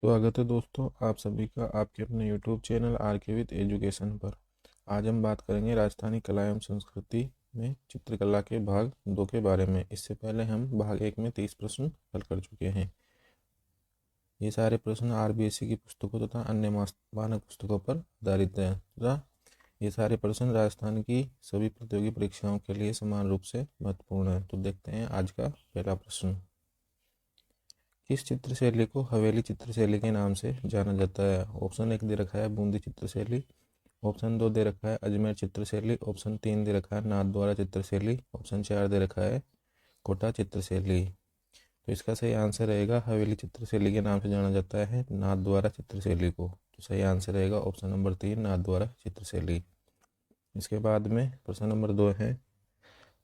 स्वागत है दोस्तों आप सभी का आपके अपने YouTube चैनल आर के विद एजुकेशन पर। आज हम बात करेंगे राजस्थानी कला एवं संस्कृति में चित्रकला के भाग 2 के बारे में। इससे पहले हम भाग 1 में 30 प्रश्न हल कर चुके हैं। ये सारे प्रश्न आरबीएससी की पुस्तकों तथा अन्य मानक पुस्तकों पर आधारित हैं तथा ये सारे प्रश्न राजस्थान की सभी प्रतियोगी परीक्षाओं के लिए समान रूप से महत्वपूर्ण है। तो देखते हैं आज का पहला प्रश्न। किस चित्रशैली को हवेली चित्रशैली के नाम से जाना जाता है? ऑप्शन 1 दे रखा है बूंदी चित्रशैली, ऑप्शन 2 दे रखा है अजमेर चित्रशैली, ऑप्शन 3 दे रखा है नाथद्वारा चित्रशैली, ऑप्शन 4 दे रखा है कोटा चित्रशैली। तो इसका सही आंसर रहेगा हवेली चित्रशैली के नाम से जाना जाता है नाथद्वारा चित्रशैली को। तो सही आंसर रहेगा ऑप्शन नंबर 3 नाथद्वारा चित्रशैली। इसके बाद में प्रश्न नंबर 2 है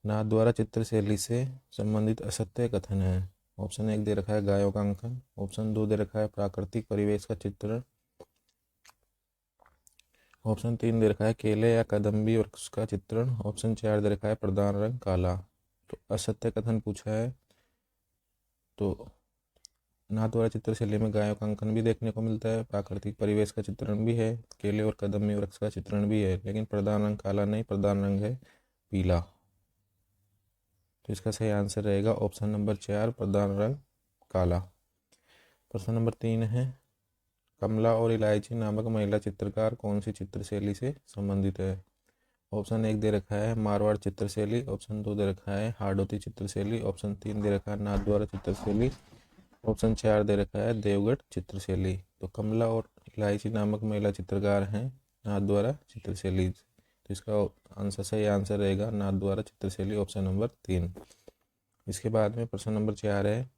नाथद्वारा चित्रशैली से संबंधित असत्य कथन है। ऑप्शन 1 दे रखा है गायों का अंकन, ऑप्शन 2 दे रखा है प्राकृतिक परिवेश का चित्रण, ऑप्शन 3 दे रखा है केले या कदम्बी वृक्ष का चित्रण, ऑप्शन 4 दे रखा है प्रधान रंग काला। तो असत्य कथन पूछा है तो नाथद्वारा चित्रशैली में गायों का अंकन भी देखने को मिलता है, प्राकृतिक परिवेश का चित्रण भी है, केले और कदम्बी वृक्ष का चित्रण भी है, लेकिन प्रधान रंग काला नहीं, प्रधान रंग है पीला। तो इसका सही आंसर रहेगा ऑप्शन नंबर 4 प्रधान रंग काला। प्रश्न नंबर 3 है कमला और इलायची नामक महिला चित्रकार कौन सी चित्रशैली से संबंधित है? ऑप्शन 1 दे रखा है मारवाड़ चित्रशैली, ऑप्शन 2 दे रखा है हाड़ौती चित्रशैली, ऑप्शन 3 दे रखा है नाथद्वारा चित्रशैली, ऑप्शन 4 दे रखा है देवगढ़ चित्रशैली। तो कमला और इलायची नामक महिला चित्रकार हैं नाथद्वारा चित्रशैली। तो इसका आंसर सही आंसर रहेगा नाथद्वारा चित्रशैली ऑप्शन नंबर 3। इसके बाद में प्रश्न नंबर 4 है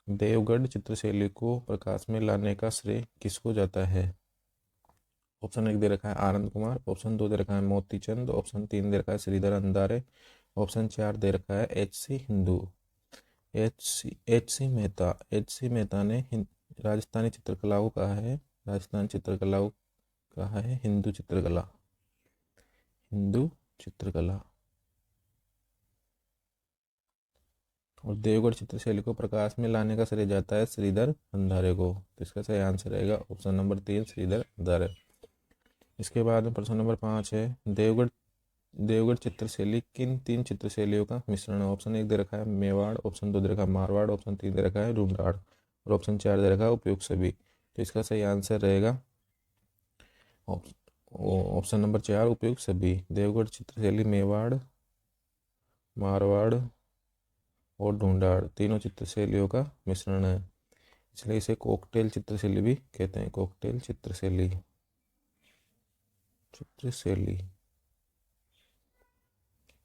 देवगढ़ चित्रशैली को प्रकाश में लाने का श्रेय किसको जाता है? ऑप्शन 1 दे रखा है आनंद कुमार, ऑप्शन 2 दे रखा है मोती चंद, ऑप्शन 3 दे रखा है श्रीधर अंधारे, ऑप्शन 4 दे रखा है एच.सी. हिंदू। एच सी मेहता ने राजस्थानी चित्रकला को कहा है, राजस्थान चित्रकला को कहा है हिंदू चित्रकला, हिंदू चित्रकला। और देवगढ़ चित्रशैली को प्रकाश में लाने का श्रेय जाता है श्रीधर अंधारे को। तो इसका सही आंसर रहेगा ऑप्शन नंबर 3 श्रीधर अंधारे। इसके बाद में प्रश्न नंबर 5 है देवगढ़ चित्रशैली किन 3 चित्रशैलियों का मिश्रण है? ऑप्शन 1 दे रखा है मेवाड़, ऑप्शन 2 दे रखा है मारवाड़, ऑप्शन 3 दे रखा है ढूंढाड़ और ऑप्शन 4 दे रखा है उपयुक्त सभी। तो इसका सही आंसर रहेगा ऑप्शन नंबर 4 उपयुक्त सभी। देवगढ़ चित्रशैली मेवाड़, मारवाड़ और ढूंढाड़ तीनों चित्रशैलियों का मिश्रण है, इसलिए इसे कॉकटेल चित्रशैली भी कहते हैं। कॉकटेल चित्रशैली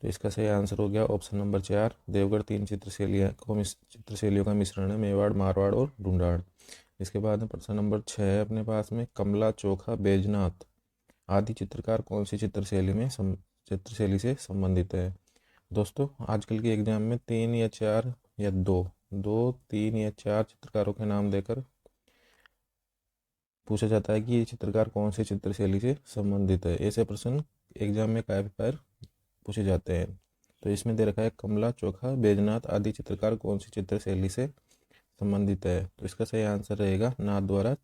तो इसका सही आंसर हो गया ऑप्शन नंबर 4 देवगढ़ 3 चित्रशैलियों का मिश्रण है मेवाड़, मारवाड़ और ढूंढाड़। इसके बाद में प्रश्न नंबर 6 है अपने पास में कमला, चोखा, बैजनाथ आदि चित्रकार कौन सी चित्रशैली से संबंधित है? दोस्तों आजकल के एग्जाम में 3 या 4 या 3 या 4 चित्रकारों के नाम देकर पूछा जाता है कि ये चित्रकार कौन सी चित्रशैली से संबंधित है। ऐसे प्रश्न एग्जाम में काफी बार पूछे जाते हैं। तो इसमें दे रखा है कमला, चोखा, बैजनाथ आदि चित्रकार कौन सी चित्रशैली से संबंधित है? तो इसका सही आंसर रहेगा नाथद्वारा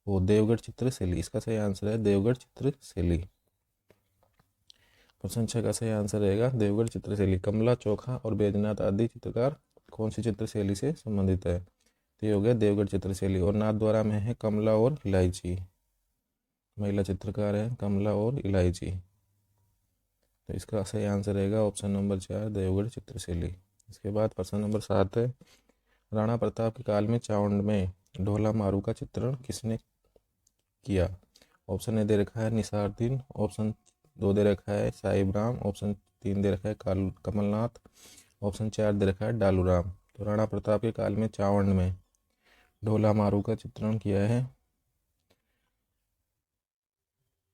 देवगढ़ चित्रशैली। इसका सही आंसर है देवगढ़ चित्रशैली। प्रश्न 6 का सही आंसर रहेगा देवगढ़ चित्रशैली। कमला, चोखा और बैजनाथ आदि चित्रकार कौन सी चित्रशैली से संबंधित है? तो ये हो गया देवगढ़ चित्रशैली। और नाथद्वारा में है कमला और इलायची, महिला चित्रकार है कमला और इलायची। तो इसका सही आंसर रहेगा ऑप्शन नंबर 4 देवगढ़ चित्रशैली। इसके बाद प्रश्न नंबर 7 है राणा प्रताप के काल में चावंड में ढोला मारू का चित्रण किसने किया? ऑप्शन ए दे रखा है निसारुद्दीन, ऑप्शन 2 दे रखा है साहिब राम, ऑप्शन 3 दे रखा है कमलनाथ, ऑप्शन 4 दे रखा है डालूराम। तो राणा प्रताप के काल में चावंड में ढोला मारू का चित्रण किया है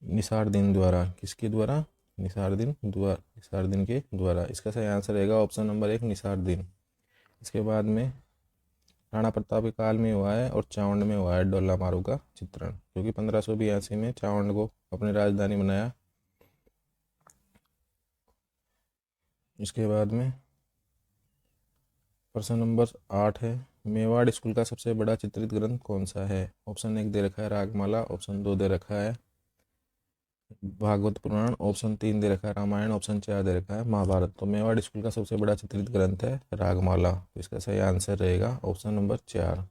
निसारुद्दीन द्वारा। किसके द्वारा? निसारुद्दीन के द्वारा। इसका सही आंसर रहेगा ऑप्शन नंबर 1 निसारुद्दीन। इसके बाद में राणा प्रताप के काल में हुआ है और चावंड में हुआ है ढोला मारू का चित्रण, क्योंकि 1582 में चावंड को अपनी राजधानी बनाया। इसके बाद में प्रश्न नंबर 8 है, मेवाड़ स्कूल का सबसे बड़ा चित्रित ग्रंथ कौन सा है? ऑप्शन 1 दे रखा है रागमाला, ऑप्शन 2 दे रखा है भागवत पुराण, ऑप्शन 3 दे रखा है रामायण, ऑप्शन 4 दे रखा है महाभारत। तो मेवाड़ स्कूल का सबसे बड़ा चित्रित ग्रंथ है रागमाला। तो इसका सही आंसर रहेगा ऑप्शन नंबर 4।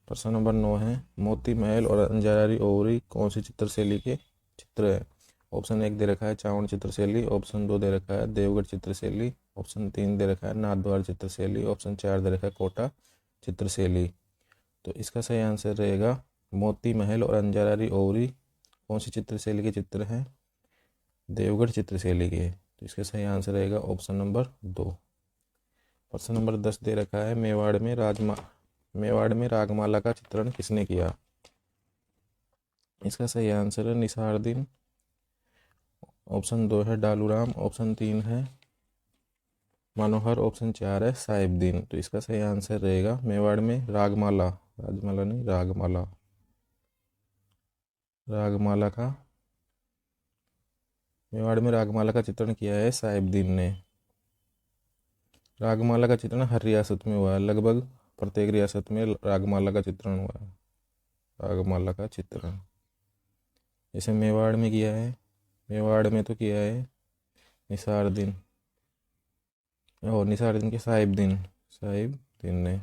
प्रश्न नंबर 9 है, मोती महल और अंजारी ओवरी कौन सी चित्रशैली के चित्र है? ऑप्शन 1 दे रखा है चावड़ चित्रशैली, ऑप्शन 2 दे रखा है देवगढ़ चित्रशैली, ऑप्शन 3 दे रखा है नाथद्वार चित्रशैली, ऑप्शन 4 दे रखा है कोटा चित्रशैली। तो इसका सही आंसर रहेगा मोती महल और अंजारी ओवरी कौन सी चित्रशैली के चित्र हैं? देवगढ़ चित्रशैली के। तो इसका सही आंसर रहेगा ऑप्शन नंबर 2। प्रश्न नंबर 10 दे रखा है, मेवाड़ में रागमाला का चित्रण किसने किया? इसका सही आंसर है निसारदीन, ऑप्शन 2 है डालूराम, ऑप्शन 3 है मनोहर, ऑप्शन 4 है साहिबदीन। तो इसका सही आंसर रहेगा मेवाड़ में राजमाला नहीं रागमाला मेवाड़ में रागमाला का चित्रण किया है साहिबदीन ने। रागमाला का चित्रण हर रियासत में हुआ है, लगभग प्रत्येक रियासत में रागमाला का चित्रण हुआ है। रागमाला का चित्रण जैसे मेवाड़ में किया है, मेवाड़ में तो किया है निसारदीन के साहिबदीन ने।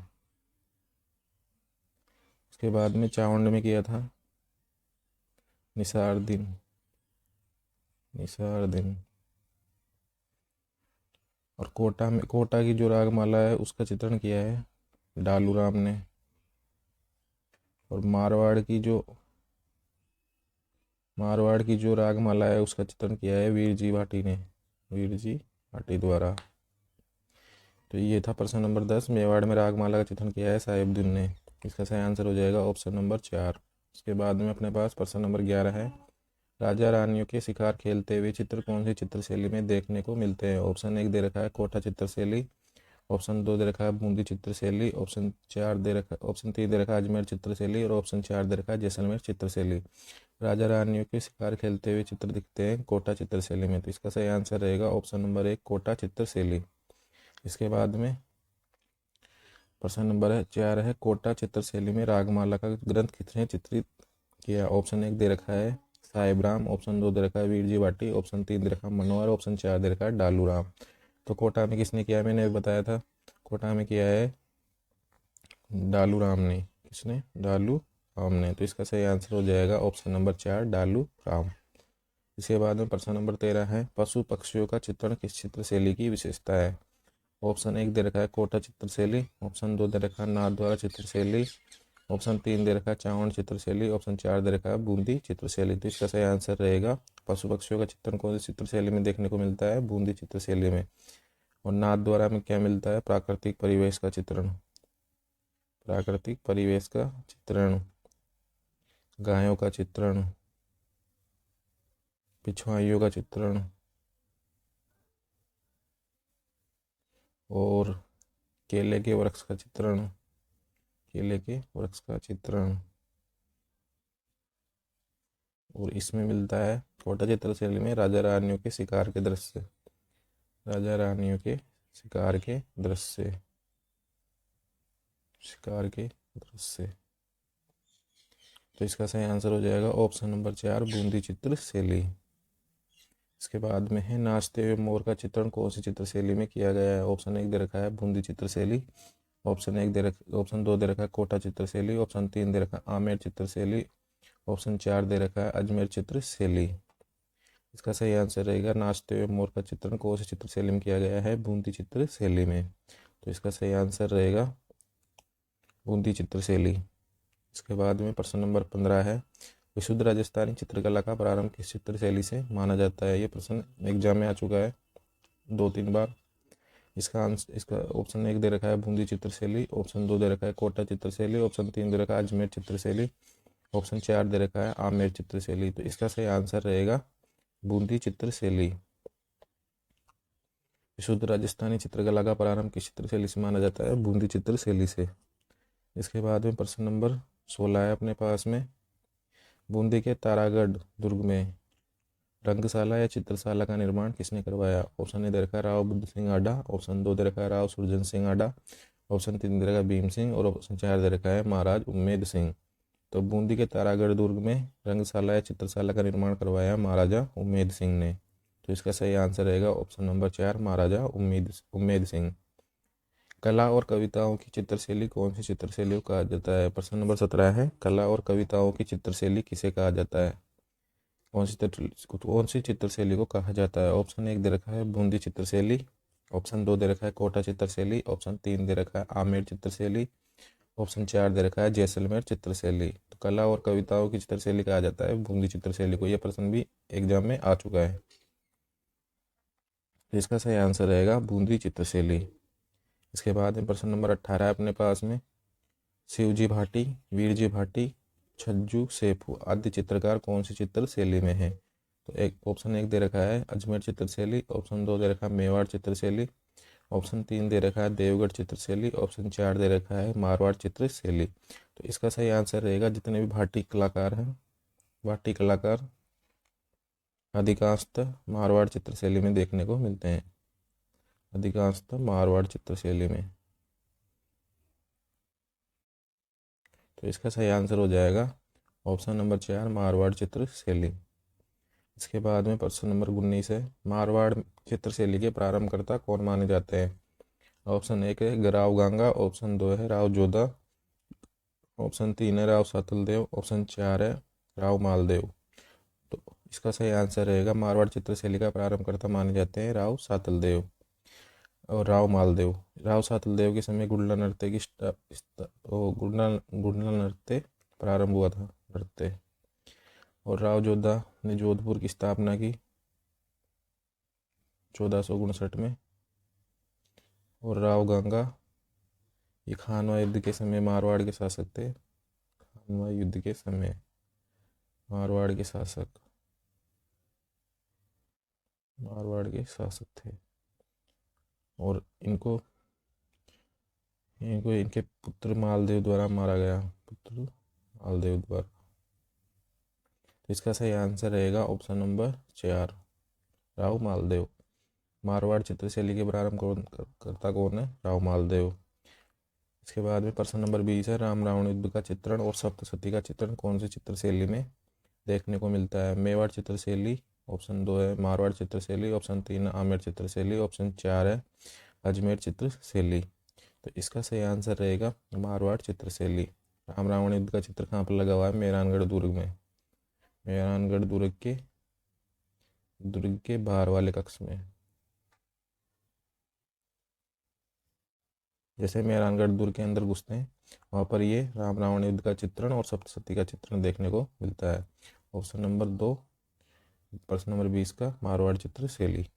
उसके बाद में चावंड में किया था निसारदीन। और कोटा की जो रागमाला है उसका चित्रण किया है डालूराम ने। और मारवाड़ की जो रागमाला है उसका चित्रण किया है वीरजी भाटी द्वारा। तो ये था प्रश्न नंबर 10, मेवाड़ में रागमाला का चित्रण किया है साहिबदीन ने। इसका सही आंसर हो जाएगा ऑप्शन नंबर 4। इसके बाद में अपने पास प्रश्न नंबर 11 है, राजा रानियों के शिकार खेलते हुए चित्र कौन सी चित्रशैली में देखने को मिलते हैं? ऑप्शन 1 दे रखा है कोटा चित्रशैली, ऑप्शन 2 दे रखा है बूंदी चित्रशैली, ऑप्शन 3 दे रखा है अजमेर चित्रशैली, और ऑप्शन 4 दे रखा है जैसलमेर चित्रशैली। राजा रानियों के शिकार खेलते हुए चित्र दिखते हैं कोटा चित्रशैली में। तो इसका सही आंसर रहेगा ऑप्शन नंबर 1 कोटा चित्रशैली। इसके बाद में प्रश्न नंबर 4 है, कोटा चित्रशैली में रागमाला का ग्रंथ किसने चित्रित किया? ऑप्शन 1 दे रखा है साहिबराम, ऑप्शन 2 दे रखा है वीरजी भाटी, ऑप्शन 3 दे रखा है मनोहर, ऑप्शन 4 दे रखा है डालूराम। तो कोटा में किसने किया है? मैंने बताया था कोटा में किया है डालूराम ने। किसने? डालूराम ने। तो इसका सही आंसर हो जाएगा ऑप्शन नंबर 4 डालूराम। इसके बाद में प्रश्न नंबर 13 है, पशु पक्षियों का चित्रण किस चित्रशैली की विशेषता है? ऑप्शन 1 दे रखा है कोटा चित्रशैली, ऑप्शन 2 दे रखा है नाथद्वारा चित्रशैली, ऑप्शन 3 दे रखा है चावड़ चित्रशैली, ऑप्शन 4 दे रखा है बूंदी चित्रशैली। तो इसका सही आंसर रहेगा पशु पक्षियों का चित्रण कौन सी चित्रशैली में देखने को मिलता है? बूंदी चित्रशैली में। और नाथद्वारा में क्या मिलता है? प्राकृतिक परिवेश का चित्रण, गायों का चित्रण, पिछवाइयों का चित्रण और केले के वृक्ष का चित्रण। और इसमें मिलता है कोटा चित्रशैली में राजा रानियों के शिकार के दृश्य। तो इसका सही आंसर हो जाएगा ऑप्शन नंबर 4 बूंदी चित्रशैली। इसके बाद में है, नाचते हुए मोर का चित्रण कौन सी चित्रशैली में किया गया है? ऑप्शन 1 दे रखा है बूंदी चित्रशैली, ऑप्शन 2 दे रखा है कोटा चित्रशैली, ऑप्शन 3 दे रखा है आमेर चित्रशैली, ऑप्शन 4 दे रखा है अजमेर चित्रशैली। इसका सही आंसर रहेगा नाचते हुए मोर का चित्रण कौन सी चित्रशैली में किया गया है? बूंदी चित्रशैली में। तो इसका सही आंसर रहेगा बूंदी चित्रशैली। इसके बाद में प्रश्न नंबर 15 है, विशुद्ध राजस्थानी चित्रकला का प्रारंभ किस चित्रशैली से माना जाता है? ये प्रश्न एग्जाम में आ चुका है 2-3 बार। इसका ऑप्शन 1 दे रखा है बूंदी चित्रशैली, ऑप्शन 2 दे रखा है कोटा चित्रशैली, ऑप्शन 3 दे रखा है अजमेर चित्रशैली, ऑप्शन 4 दे रखा है आमेर चित्रशैली। तो इसका सही आंसर रहेगा बूंदी चित्रशैली। विशुद्ध राजस्थानी चित्रकला का प्रारंभ किस चित्रशैली से माना जाता है? बूंदी चित्रशैली से। इसके बाद में प्रश्न नंबर 16 है अपने पास में, बूंदी के तारागढ़ दुर्ग में रंगशाला या चित्रशाला का निर्माण किसने करवाया? ऑप्शन ए दे रखा है राव बुद्ध सिंह आडा, ऑप्शन 2 दे रखा है राव सुरजन सिंह आडा, ऑप्शन 3 दे रखा है भीम सिंह और ऑप्शन 4 दे रखा है महाराज उम्मेद सिंह। तो बूंदी के तारागढ़ दुर्ग में रंगशाला या चित्रशाला का निर्माण करवाया महाराजा उम्मेद सिंह ने। तो इसका सही आंसर रहेगा ऑप्शन नंबर 4 महाराजा उम्मेद सिंह। कला और कविताओं की चित्रशैली कौन सी चित्रशैली को कहा जाता है? प्रश्न नंबर 17 है, कला और कविताओं की चित्रशैली किसे कहा जाता है? कौन सी चित्रशैली को कहा जाता है? ऑप्शन 1 दे रखा है बूंदी चित्रशैली, ऑप्शन 2 दे रखा है कोटा चित्रशैली, ऑप्शन 3 दे रखा है आमेर चित्रशैली, ऑप्शन 4 दे रखा है जैसलमेर चित्रशैली। तो कला और कविताओं की चित्रशैली कहा जाता है बूंदी चित्रशैली को। यह प्रश्न भी एग्जाम में आ चुका है। तो इसका सही आंसर रहेगा बूंदी चित्रशैली। इसके बाद में प्रश्न नंबर 18 है अपने पास में, शिवजी भाटी, वीरजी भाटी, छज्जू सेफू आदि चित्रकार कौन सी चित्र शैली में है? तो ऑप्शन 1 दे रखा है अजमेर चित्रशैली, ऑप्शन 2 दे रखा है मेवाड़ चित्रशैली, ऑप्शन 3 दे रखा है देवगढ़ चित्रशैली, ऑप्शन 4 दे रखा है मारवाड़ चित्रशैली। तो इसका सही आंसर रहेगा जितने भी भाटी कलाकार हैं, भाटी कलाकार अधिकांशतः मारवाड़ चित्रशैली में देखने को मिलते हैं, अधिकांशतः मारवाड़ चित्रशैली में। तो इसका सही आंसर हो जाएगा ऑप्शन नंबर 4 मारवाड़ चित्रशैली। इसके बाद में प्रश्न नंबर 19 है, मारवाड़ चित्रशैली के प्रारंभकर्ता कौन माने जाते हैं? ऑप्शन 1 है राव गंगा, ऑप्शन 2 है राव जोधा, ऑप्शन 3 है राव सातलदेव, ऑप्शन 4 है राव मालदेव। तो इसका सही आंसर रहेगा मारवाड़ चित्रशैली का प्रारंभकर्ता माने जाते हैं राव सातलदेव और राव मालदेव। राव सातलदेव के समय गुंडा नृत्य की गुंडा नृत्य प्रारंभ हुआ था नृत्य। और राव जोधा ने जोधपुर की स्थापना की 1459 में। और राव गंगा ये खानवा युद्ध के समय मारवाड़ के शासक थे, खानवा युद्ध के समय मारवाड़ के शासक थे। और इनको इनके पुत्र मालदेव द्वारा मारा गया, पुत्र मालदेव द्वारा। तो इसका सही आंसर रहेगा ऑप्शन नंबर 4 राव मालदेव। मारवाड़ चित्रशैली के प्रारंभ करता कौन है? राव मालदेव। इसके बाद में प्रश्न नंबर 20 है, राम रावण युद्ध का चित्रण और सप्तशती का चित्रण कौन सी चित्रशैली में देखने को मिलता है? मेवाड़ चित्रशैली, ऑप्शन 2 है मारवाड़ चित्रशैली, ऑप्शन 3 है आमेर चित्रशैली, ऑप्शन 4 है अजमेर चित्रशैली। तो इसका सही आंसर रहेगा मारवाड़ चित्रशैली। राम रावण युद्ध का चित्र कहाँ पर लगा हुआ है? मेहरानगढ़ दुर्ग में, मेहरानगढ़ दुर्ग के बाहर वाले कक्ष में। जैसे मेहरानगढ़ दुर्ग के अंदर घुसते हैं वहाँ पर ये राम रावण युद्ध का चित्रण और सप्तशती का चित्रण देखने को मिलता है। ऑप्शन नंबर 2 प्रश्न नंबर 20 का मारवाड़ चित्रशैली।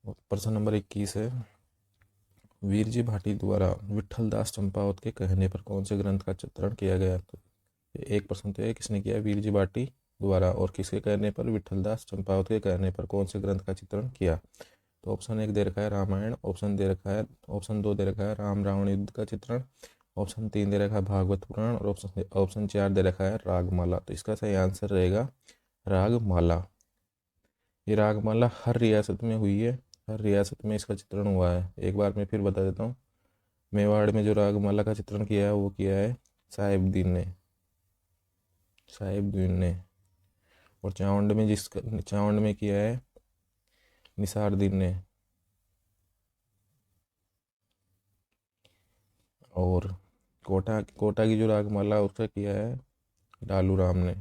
प्रश्न नंबर 21 है, वीरजी भाटी द्वारा विठल दास चंपावत के कहने पर कौन से ग्रंथ का चित्रण किया गया? तो एक प्रश्न तो है किसने किया? वीरजी भाटी द्वारा। और किसके कहने पर? विठल दास चंपावत के कहने पर कौन से ग्रंथ का चित्रण किया? तो ऑप्शन 1 दे रखा है रामायण, ऑप्शन 2 दे रखा है राम रावण युद्ध का चित्रण, ऑप्शन 3 दे रखा है भागवत पुराण और ऑप्शन 4 दे रखा है रागमाला। तो इसका सही आंसर रहेगा रागमाला। ये रागमाला हर रियासत में हुई है, हर रियासत में इसका चित्रण हुआ है। एक बार मैं फिर बता देता हूँ, मेवाड़ में जो रागमाला का चित्रण किया है वो किया है साहिबदीन ने। और चावंड में किया है निसारदीन ने। और कोटा की जो रागमाला उसका किया है डालू राम ने।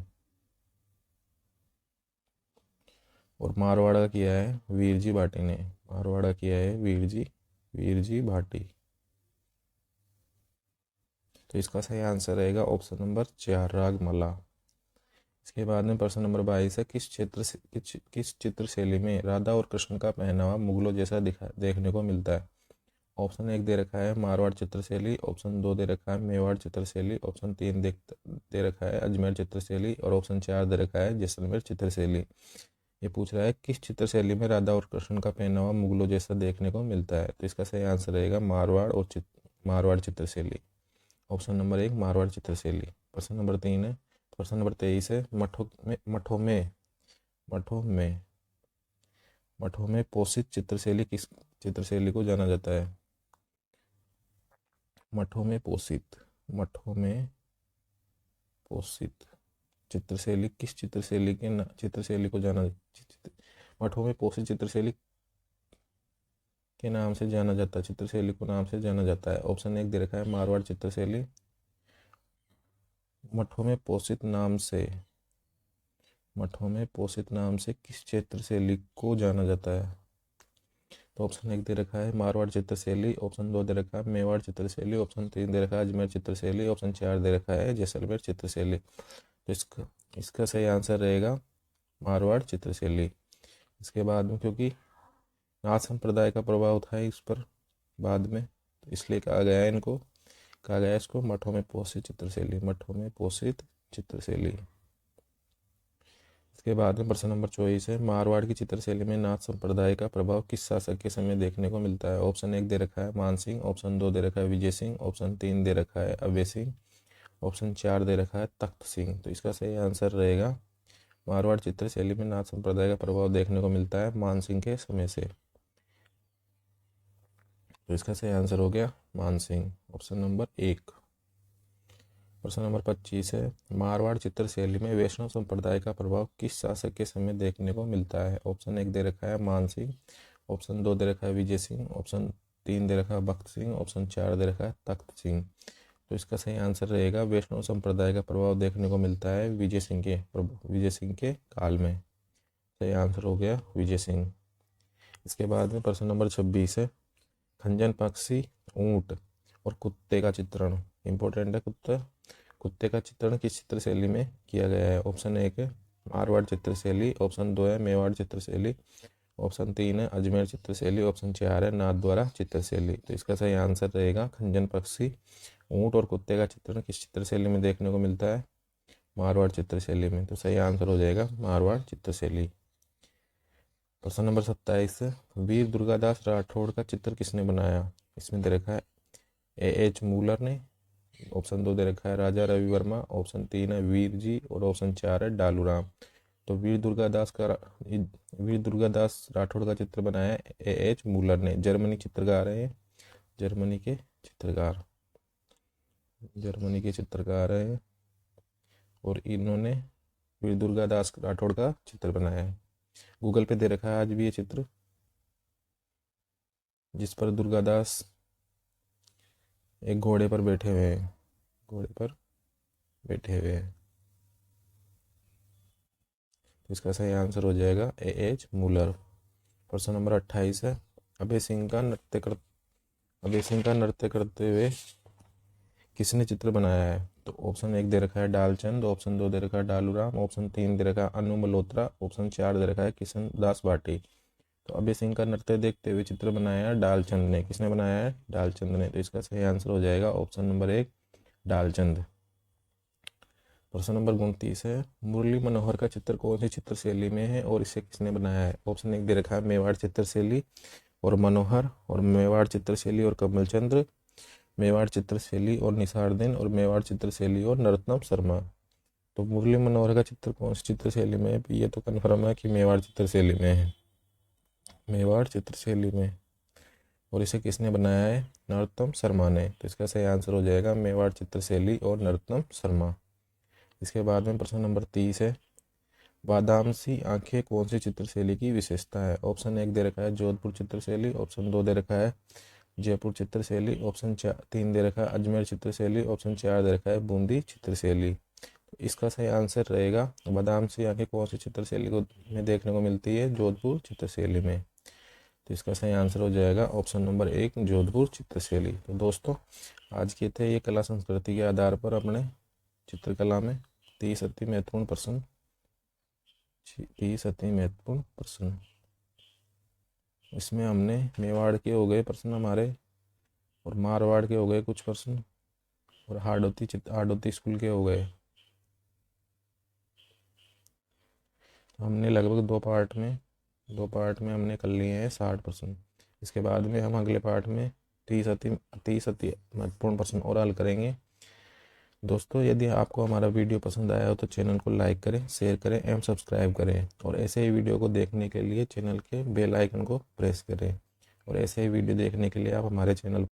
और मारवाड़ा का किया है वीरजी भाटी ने। मारवाड़ा किया है वीरजी भाटी। तो इसका सही आंसर रहेगा ऑप्शन नंबर 4 रागमाला। इसके बाद में प्रश्न नंबर 22 है, किस चित्र शैली में राधा और कृष्ण का पहनावा मुगलों जैसा देखने को मिलता है? ऑप्शन 1 दे रखा है मारवाड़ चित्रशैली, ऑप्शन 2 दे रखा है मेवाड़ चित्रशैली, ऑप्शन 3 दे रखा है अजमेर चित्रशैली और ऑप्शन 4 दे रखा है जैसलमेर चित्रशैली। ये पूछ रहा है किस चित्रशैली में राधा और कृष्ण का पहनावा मुगलों जैसा देखने को मिलता है? तो इसका सही आंसर रहेगा मारवाड़ चित्रशैली। ऑप्शन नंबर 1 मारवाड़ चित्रशैली। प्रश्न नंबर 23 है, मठों में मठों में पोषित चित्रशैली किस चित्रशैली को जाना जाता है? मठों में पोषित चित्रशैली किस चित्रशैली को मठों में पोषित चित्रशैली के नाम से जाना जाता है, चित्रशैली को नाम से जाना जाता है। ऑप्शन 1 दे रखा है मारवाड़ चित्रशैली। मठों में पोषित नाम से किस चित्रशैली को जाना जाता है? तो ऑप्शन 1 दे रखा है मारवाड़ चित्रशैली, ऑप्शन 2 दे रखा है मेवाड़ चित्रशैली, ऑप्शन 3 दे रखा है अजमेर चित्रशैली, ऑप्शन 4 दे रखा है जैसलमेर चित्रशैली। तो इसका सही आंसर रहेगा मारवाड़ चित्रशैली। इसके बाद में क्योंकि नाथ संप्रदाय का प्रभाव था इस पर बाद में, तो इसलिए कहा गया इसको मठों में पोषित चित्रशैली। इसके बाद में प्रश्न नंबर 24 है मारवाड़ की चित्रशैली में नाथ संप्रदाय का प्रभाव किस शासक के समय देखने को मिलता है? ऑप्शन 1 दे रखा है मान सिंह, ऑप्शन 2 दे रखा है विजय सिंह, ऑप्शन 3 दे रखा है अभय सिंह, ऑप्शन 4 दे रखा है तख्त सिंह। तो इसका सही आंसर रहेगा मारवाड़ चित्रशैली में नाथ संप्रदाय का प्रभाव देखने को मिलता है मान सिंह के समय से। तो इसका सही आंसर हो गया मान सिंह, ऑप्शन नंबर 1। प्रश्न नंबर 25 है मारवाड़ चित्रशैली में वैष्णव संप्रदाय का प्रभाव किस शासक के समय देखने को मिलता है? ऑप्शन 1 दे रखा है मान सिंह, ऑप्शन 2 दे रखा है विजय सिंह, ऑप्शन 3 दे रखा है बख्त सिंह, ऑप्शन 4 दे रखा है तख्त सिंह। तो इसका सही आंसर रहेगा वैष्णव संप्रदाय का प्रभाव देखने को मिलता है विजय सिंह के काल में। सही आंसर हो गया विजय सिंह। इसके बाद में प्रश्न नंबर 26 है खंजन पक्षी, ऊंट और कुत्ते का चित्रण, इंपॉर्टेंट है। कुत्ते का चित्रण किस चित्रशैली में किया गया है? ऑप्शन 1 है मारवाड़ चित्रशैली, ऑप्शन 2 है मेवाड़ चित्रशैली, ऑप्शन 3 है अजमेर चित्रशैली, ऑप्शन 4 है नाथद्वारा चित्रशैली। तो इसका सही आंसर रहेगा खंजन पक्षी, ऊंट और कुत्ते का चित्रण किस चित्रशैली में देखने को मिलता है? मारवाड़ चित्रशैली में। तो सही आंसर हो जाएगा मारवाड़ चित्रशैली। प्रश्न नंबर 27 है वीर दुर्गादास राठौड़ का चित्र किसने बनाया? इसमें दे रखा है एएच मूलर ने, ऑप्शन 2 दे रखा है राजा रवि वर्मा, ऑप्शन 3 है वीर जी और ऑप्शन 4 है डालूराम। तो वीर दुर्गादास राठौड़ का चित्र बनाया है एएच मूलर ने। जर्मनी के चित्रकार हैं और इन्होंने वीर दुर्गादास राठौड़ का चित्र बनाया है। गूगल पे दे रखा है आज भी ये चित्र जिस पर दुर्गादास एक घोड़े पर बैठे हुए हैं। तो इसका सही आंसर हो जाएगा एएच मूलर। प्रश्न नंबर 28 है अभय सिंह का नृत्य करते हुए किसने चित्र बनाया है? तो ऑप्शन 1 दे रखा है डालचंद, ऑप्शन 2 दे रखा है डालूराम, ऑप्शन 3 दे रखा है अनु मल्होत्रा, ऑप्शन 4 दे रखा है किशन दास भाटी। तो अभय सिंह का नृत्य देखते हुए चित्र बनाया है डालचंद ने। किसने बनाया है? डालचंद ने। तो इसका सही आंसर हो जाएगा ऑप्शन नंबर 1 डालचंद। प्रश्न नंबर 29 है मुरली मनोहर का चित्र कौन सी चित्रशैली में है और इसे किसने बनाया है? ऑप्शन 1 दे रखा है मेवाड़ चित्रशैली और मनोहर, और मेवाड़ चित्रशैली और कमलचंद्र, मेवाड़ चित्रशैली और निसारदीन, और मेवाड़ चित्रशैली और नरोत्तम शर्मा। तो मुरली मनोहर का चित्र कौन सी चित्रशैली में है? ये तो कन्फर्म है कि मेवाड़ चित्रशैली में है, और इसे किसने बनाया है? नरोत्तम शर्मा ने। तो इसका सही आंसर हो जाएगा मेवाड़ चित्रशैली और नरोत्तम शर्मा। इसके बाद में प्रश्न नंबर 30 है बादाम सी आंखें कौन सी चित्रशैली की विशेषता है? ऑप्शन 1 दे रखा है जोधपुर चित्रशैली, ऑप्शन 2 दे रखा है जयपुर चित्रशैली, ऑप्शन 3 दे रखा है अजमेर चित्रशैली, ऑप्शन 4 दे रखा है बूंदी चित्रशैली। तो इसका सही आंसर रहेगा बादाम सी आंखें कौन सी चित्रशैली में देखने को मिलती है? जोधपुर चित्रशैली में। तो इसका सही आंसर हो जाएगा ऑप्शन नंबर 1 जोधपुर चित्रशैली। तो दोस्तों आज के थे ये कला संस्कृति के आधार पर अपने चित्रकला में 30 अति महत्वपूर्ण प्रश्न। इसमें हमने मेवाड़ के हो गए प्रश्न हमारे, और मारवाड़ के हो गए कुछ प्रश्न, और हाड़ौती स्कूल के हो गए। हमने लगभग दो पार्ट में हमने कर लिए हैं 60 प्रश्न। इसके बाद में हम अगले पार्ट में 30 अति महत्वपूर्ण प्रश्न और हल करेंगे। दोस्तों, यदि आपको हमारा वीडियो पसंद आया हो तो चैनल को लाइक करें, शेयर करें एवं सब्सक्राइब करें, और ऐसे ही वीडियो को देखने के लिए चैनल के बेल आइकन को प्रेस करें। और ऐसे ही वीडियो देखने के लिए आप हमारे चैनल